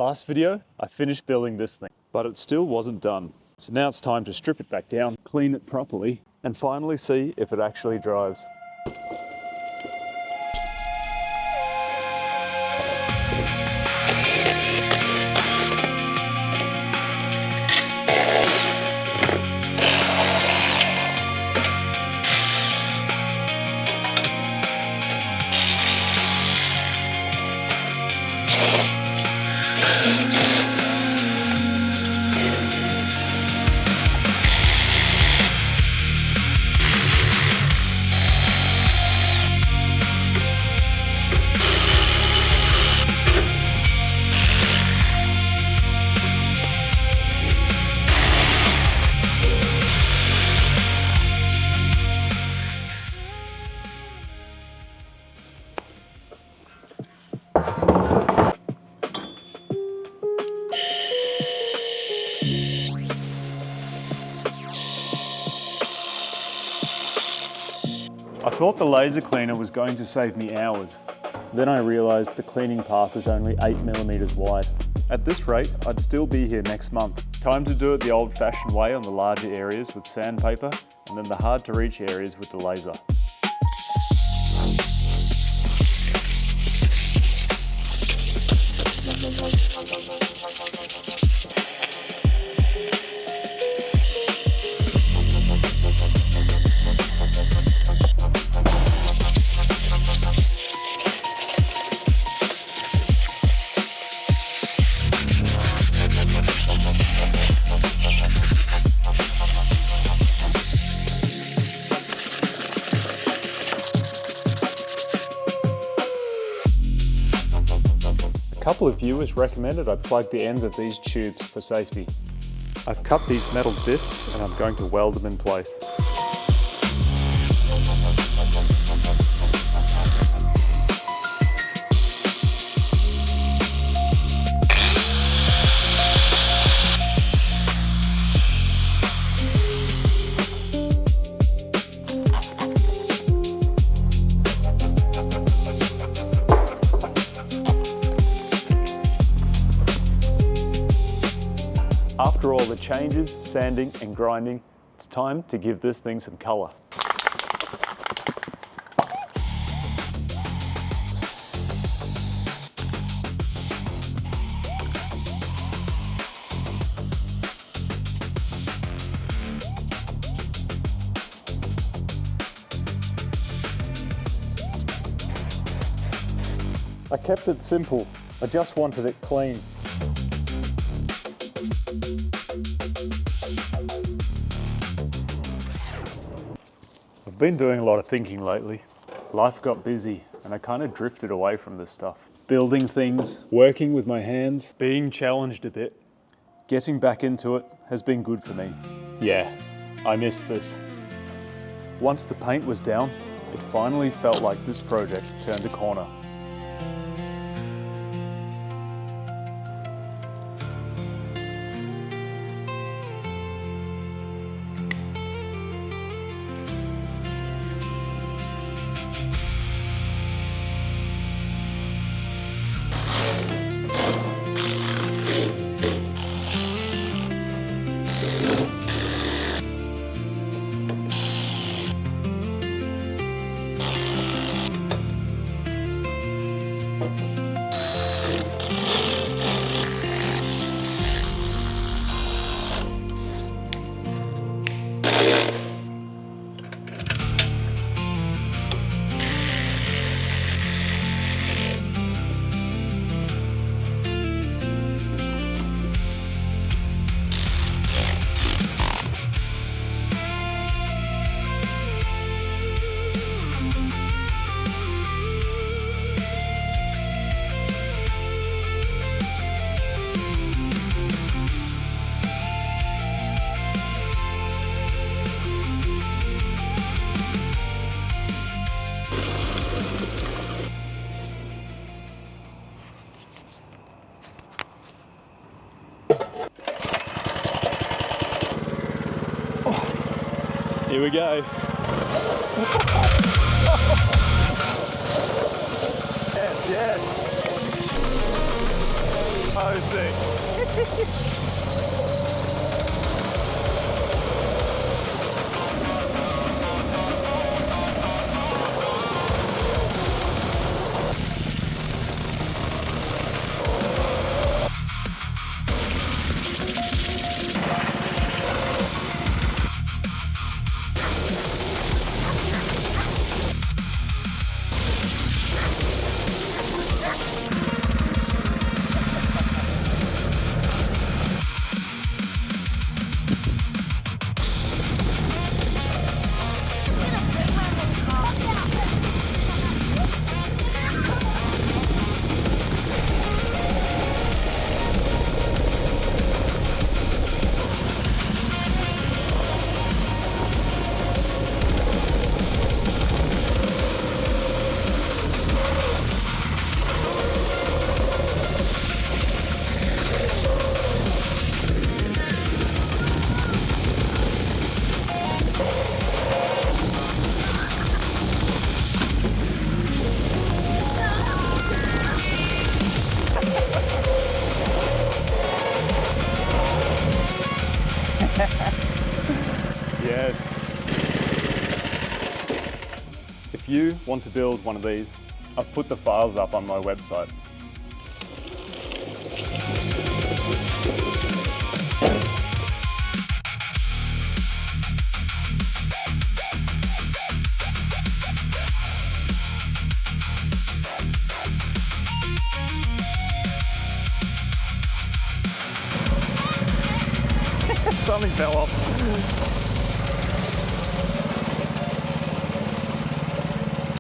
Last video, I finished building this thing, but it still wasn't done. So now it's time to strip it back down, clean it properly, and finally see if it actually drives. I thought the laser cleaner was going to save me hours. Then I realised the cleaning path is only 8mm wide. At this rate, I'd still be here next month. Time to do it the old-fashioned way on the larger areas with sandpaper, and then the hard-to-reach areas with the laser. A couple of viewers recommended I plug the ends of these tubes for safety. I've cut these metal discs and I'm going to weld them in place. After all the changes, sanding and grinding, it's time to give this thing some colour. I kept it simple, I just wanted it clean. I've been doing a lot of thinking lately. Life got busy and I kind of drifted away from this stuff. Building things, working with my hands, being challenged a bit. Getting back into it has been good for me. Yeah, I missed this. Once the paint was down, it finally felt like this project turned a corner. Here we go. Yes, yes. so sick. Yes. If you want to build one of these, I've put the files up on my website. Something fell off.